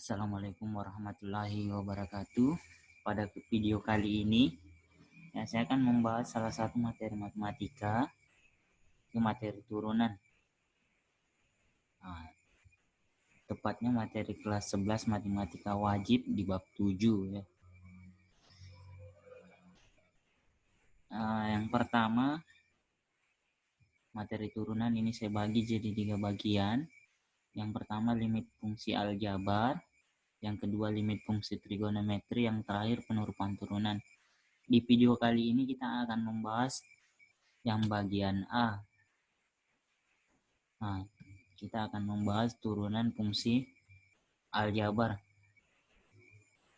Assalamualaikum warahmatullahi wabarakatuh. Pada video kali ini, saya akan membahas salah satu materi matematika, materi turunan. Nah, tepatnya materi kelas 11 matematika wajib di bab 7 ya. Yang pertama, materi turunan ini saya bagi jadi 3 bagian. Yang pertama limit fungsi aljabar, yang kedua limit fungsi trigonometri, yang terakhir penurunan turunan. Di video kali ini kita akan membahas yang bagian A. Nah, kita akan membahas turunan fungsi aljabar.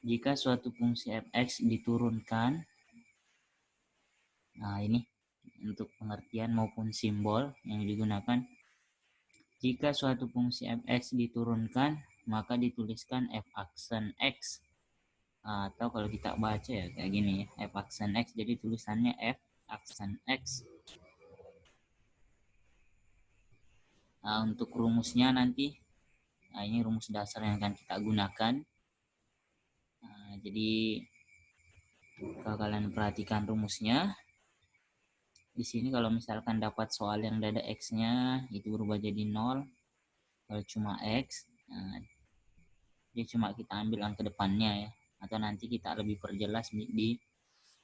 Jika suatu fungsi fx diturunkan, nah ini untuk pengertian maupun simbol yang digunakan. Jika suatu fungsi fx diturunkan, maka dituliskan f aksen x. Atau kalau kita baca ya kayak gini ya, f aksen x, jadi tulisannya f aksen x. Untuk rumusnya nanti, ini rumus dasar yang akan kita gunakan. Jadi kalau kalian perhatikan rumusnya, di sini kalau misalkan dapat soal yang ada x-nya itu berubah jadi 0. Kalau cuma x, dia cuma kita ambil angka depannya ya. Atau nanti kita lebih perjelas di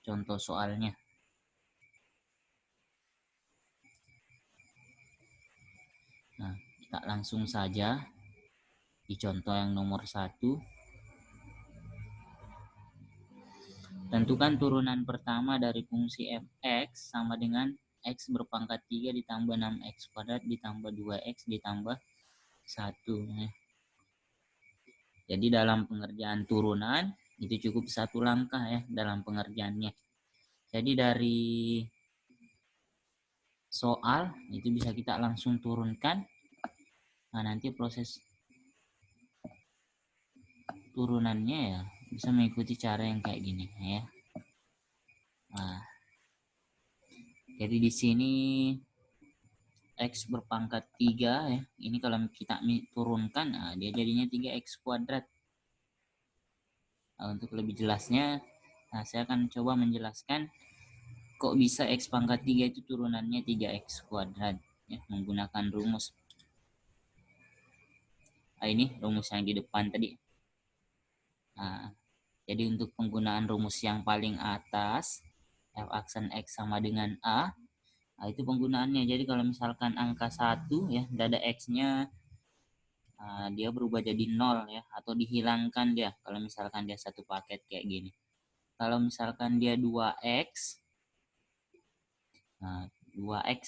contoh soalnya. Nah, kita langsung saja di contoh yang nomor 1. Tentukan turunan pertama dari fungsi fx sama dengan x berpangkat 3 ditambah 6x kuadrat ditambah 2x ditambah 1 ya. Jadi dalam pengerjaan turunan itu cukup satu langkah ya dalam pengerjaannya. Jadi dari soal itu bisa kita langsung turunkan. Nah, nanti proses turunannya ya bisa mengikuti cara yang kayak gini ya. Nah, jadi di sini x berpangkat 3 ya. Ini kalau kita turunkan, dia jadinya 3x kuadrat. Untuk lebih jelasnya, saya akan coba menjelaskan kok bisa x pangkat 3 itu turunannya 3x kuadrat ya, menggunakan rumus. Ini rumus yang di depan tadi. Jadi untuk penggunaan rumus yang paling atas, f aksen x sama dengan a, itu penggunaannya. Jadi kalau misalkan angka 1 ya, dada x-nya dia berubah jadi 0 ya, atau dihilangkan dia kalau misalkan dia satu paket kayak gini. Kalau misalkan dia 2x, 2x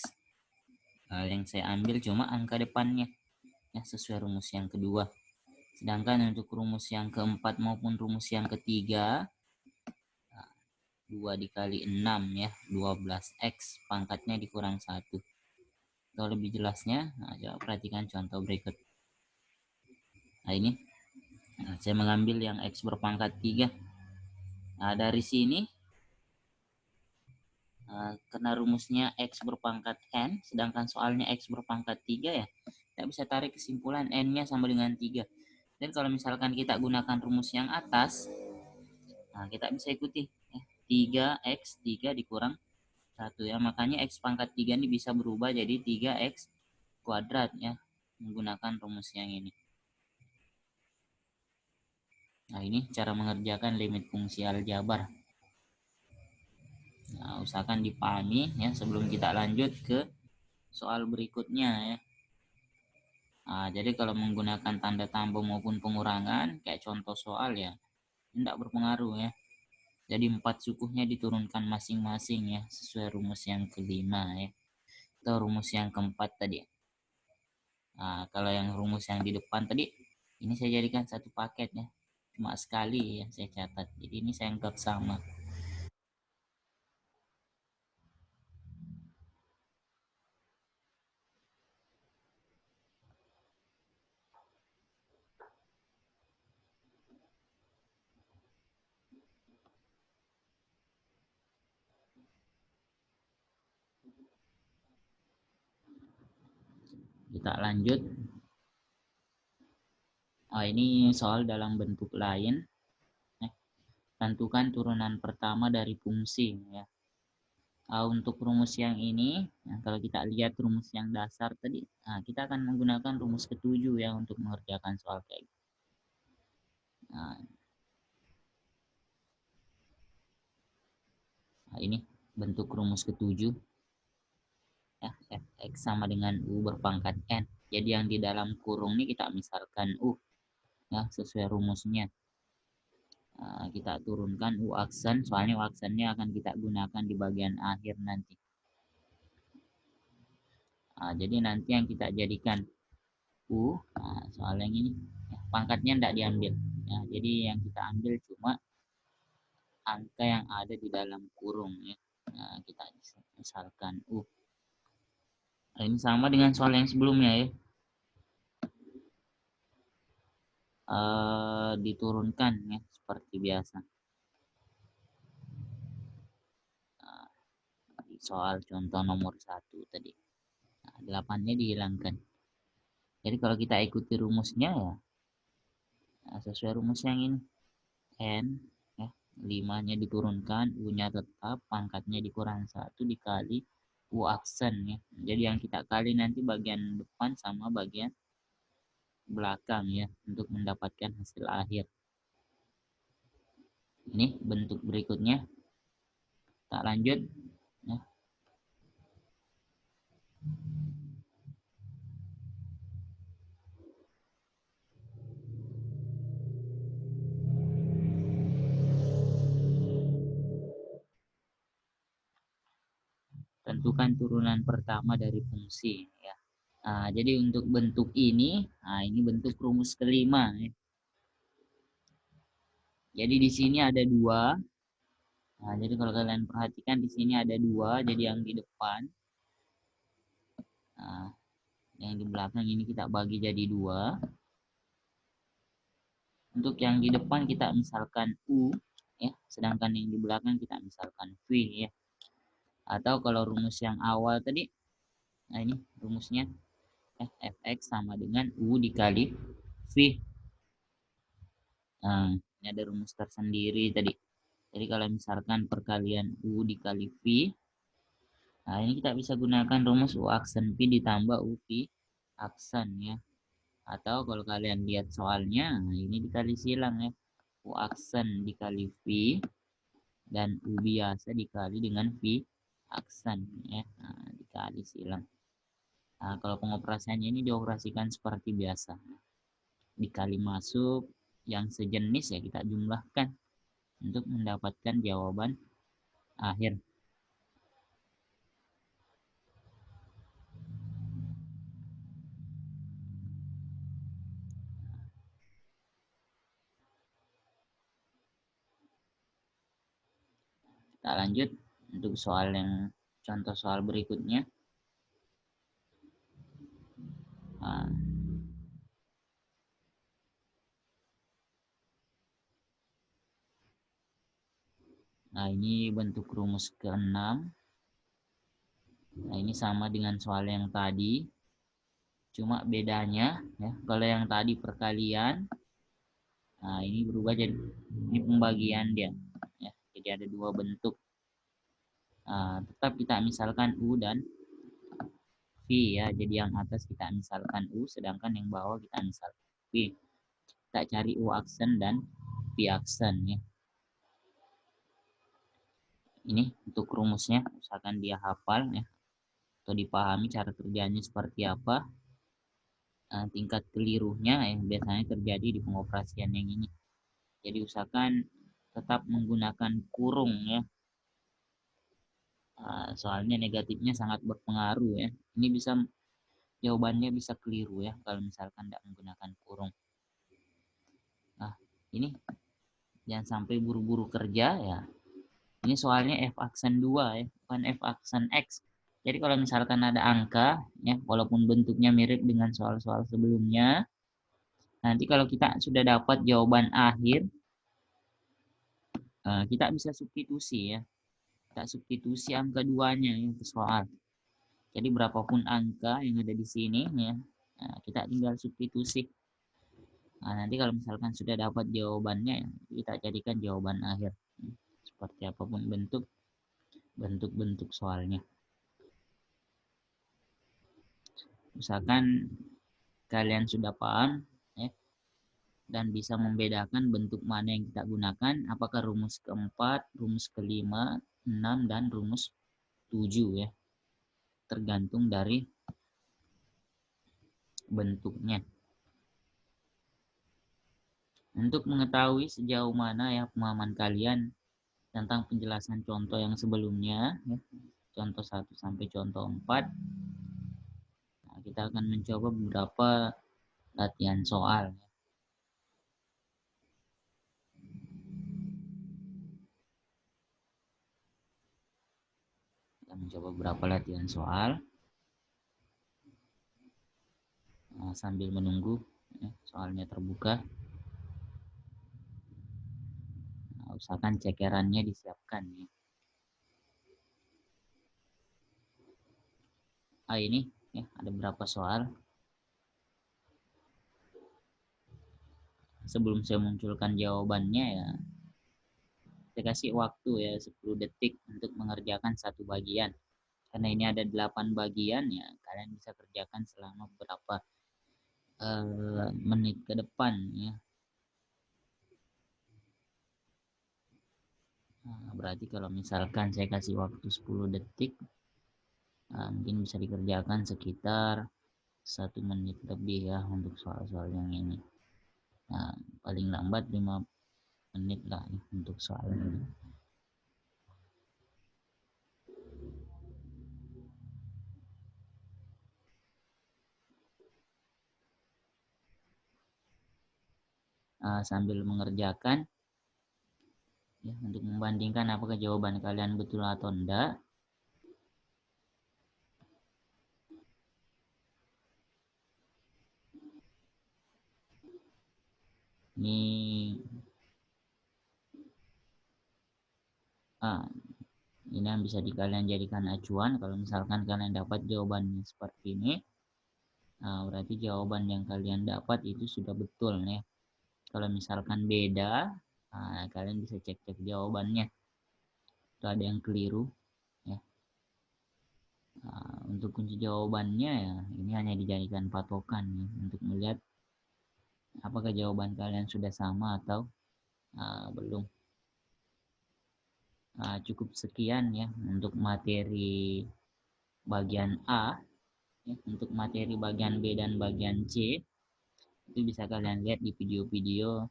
yang saya ambil cuma angka depannya ya, sesuai rumus yang kedua. Sedangkan untuk rumus yang keempat maupun rumus yang ketiga, 2 dikali 6 ya, 12x pangkatnya dikurang 1. Atau lebih jelasnya, coba perhatikan contoh berikut. Ini saya mengambil yang x berpangkat 3. Dari sini karena rumusnya x berpangkat n, sedangkan soalnya x berpangkat 3 ya, kita bisa tarik kesimpulan n-nya sama dengan 3. Dan kalau misalkan kita gunakan rumus yang atas, kita bisa ikuti ya, 3x 3 dikurang 1 ya, makanya x pangkat 3 ini bisa berubah jadi 3x kuadrat ya, menggunakan rumus yang ini. Nah, ini cara mengerjakan limit fungsi aljabar. Usahakan dipahami ya sebelum kita lanjut ke soal berikutnya ya. Jadi kalau menggunakan tanda tambah maupun pengurangan kayak contoh soal ya, tidak berpengaruh ya. Jadi 4 sukunya diturunkan masing-masing ya, sesuai rumus yang kelima ya, atau rumus yang keempat tadi. Kalau yang rumus yang di depan tadi, ini saya jadikan satu paket ya, cuma sekali ya saya catat. Jadi ini saya anggap sama. Kita lanjut. Ini soal dalam bentuk lain. Tentukan turunan pertama dari fungsi ya. Untuk rumus yang ini, kalau kita lihat rumus yang dasar tadi, kita akan menggunakan rumus ketujuh ya untuk mengerjakan soal kayak gitu. Ini bentuk rumus ketujuh ya, fx sama dengan u berpangkat n. Jadi yang di dalam kurung ini kita misalkan u ya sesuai rumusnya. Kita turunkan u aksen, soalnya u aksennya akan kita gunakan di bagian akhir nanti. Jadi nanti yang kita jadikan u, soal yang ini ya, pangkatnya tidak diambil ya, jadi yang kita ambil cuma angka yang ada di dalam kurung ya. Kita misalkan u. Ini sama dengan soal yang sebelumnya ya. Diturunkan ya seperti biasa. Di soal contoh nomor 1 tadi. 8-nya dihilangkan. Jadi kalau kita ikuti rumusnya ya sesuai rumus yang ini. N ya, 5-nya diturunkan, U-nya tetap, pangkatnya dikurang 1 dikali U aksen ya. Jadi yang kita kali nanti bagian depan sama bagian belakang ya untuk mendapatkan hasil akhir. Ini bentuk berikutnya. Kita lanjut ya. Tentukan turunan pertama dari fungsi ya. Jadi untuk bentuk ini, ini bentuk rumus kelima ya. Jadi di sini ada dua. Jadi kalau kalian perhatikan di sini ada dua. Jadi yang di depan, yang di belakang ini kita bagi jadi dua. Untuk yang di depan kita misalkan U, ya, sedangkan yang di belakang kita misalkan V ya. Atau kalau rumus yang awal tadi, ini rumusnya fx sama dengan U dikali V. Ini ada rumus tersendiri tadi. Jadi kalau misalkan perkalian U dikali V, ini kita bisa gunakan rumus U aksen V ditambah U V aksen ya. Atau kalau kalian lihat soalnya, ini dikali silang ya. U aksen dikali V dan U biasa dikali dengan V aksen ya. Dikali silang. Kalau pengoperasiannya ini dioperasikan seperti biasa. Dikali masuk yang sejenis ya kita jumlahkan untuk mendapatkan jawaban akhir. Kita lanjut untuk soal yang contoh soal berikutnya. Nah, ini bentuk rumus ke-6. Nah, ini sama dengan soal yang tadi. Cuma bedanya ya, kalau yang tadi perkalian, nah ini berubah jadi ini pembagian dia. Ya, jadi ada dua bentuk. Tetap kita misalkan U dan V ya. Jadi yang atas kita misalkan U, sedangkan yang bawah kita misalkan V. Kita cari U aksen dan V aksen ya. Ini untuk rumusnya, misalkan dia hafal ya, atau dipahami cara kerjanya seperti apa. Tingkat kelirunya yang biasanya terjadi di pengoperasian yang ini. Jadi usahakan tetap menggunakan kurung ya. Soalnya negatifnya sangat berpengaruh ya. Ini bisa jawabannya bisa keliru ya kalau misalkan tidak menggunakan kurung. Nah, ini jangan sampai buru-buru kerja ya. Ini soalnya F aksen 2 ya, bukan F aksen X. Jadi kalau misalkan ada angka ya, walaupun bentuknya mirip dengan soal-soal sebelumnya, nanti kalau kita sudah dapat jawaban akhir, kita bisa substitusi ya. Kita substitusi angka 2-nya ya ke soal. Jadi berapapun angka yang ada di sini ya, kita tinggal substitusi. Nah, nanti kalau misalkan sudah dapat jawabannya, kita jadikan jawaban akhir. Seperti apapun bentuk-bentuk soalnya. Misalkan kalian sudah paham ya, dan bisa membedakan bentuk mana yang kita gunakan, apakah rumus keempat, rumus kelima, 6, dan rumus 7 ya. Tergantung dari bentuknya. Untuk mengetahui sejauh mana ya pemahaman kalian tentang penjelasan contoh yang sebelumnya, ya, contoh 1 sampai contoh 4, nah, kita akan mencoba beberapa latihan soal. Kita mencoba beberapa latihan soal sambil menunggu ya, soalnya terbuka. Nah, usahakan cekerannya disiapkan ya. Ini ya ada beberapa soal. Sebelum saya munculkan jawabannya ya, saya kasih waktu ya 10 detik untuk mengerjakan satu bagian. Karena ini ada 8 bagian ya, kalian bisa kerjakan selama beberapa menit ke depan ya. Nah, berarti kalau misalkan saya kasih waktu 10 detik, mungkin bisa dikerjakan sekitar 1 menit lebih ya untuk soal-soal yang ini. Nah, paling lambat 5 menit lah ya, untuk soal ini. Sambil mengerjakan ya, untuk membandingkan apakah jawaban kalian betul atau enggak. Ini ini yang bisa kalian jadikan acuan. Kalau misalkan kalian dapat jawabannya seperti ini, berarti jawaban yang kalian dapat itu sudah betul ya. Kalau misalkan beda, kalian bisa cek-cek jawabannya. Itu ada yang keliru ya. Untuk kunci jawabannya ya, ini hanya dijadikan patokan ya, untuk melihat apakah jawaban kalian sudah sama atau belum. Cukup sekian ya untuk materi bagian A ya. Untuk materi bagian B dan bagian C itu bisa kalian lihat di video-video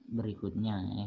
berikutnya ya.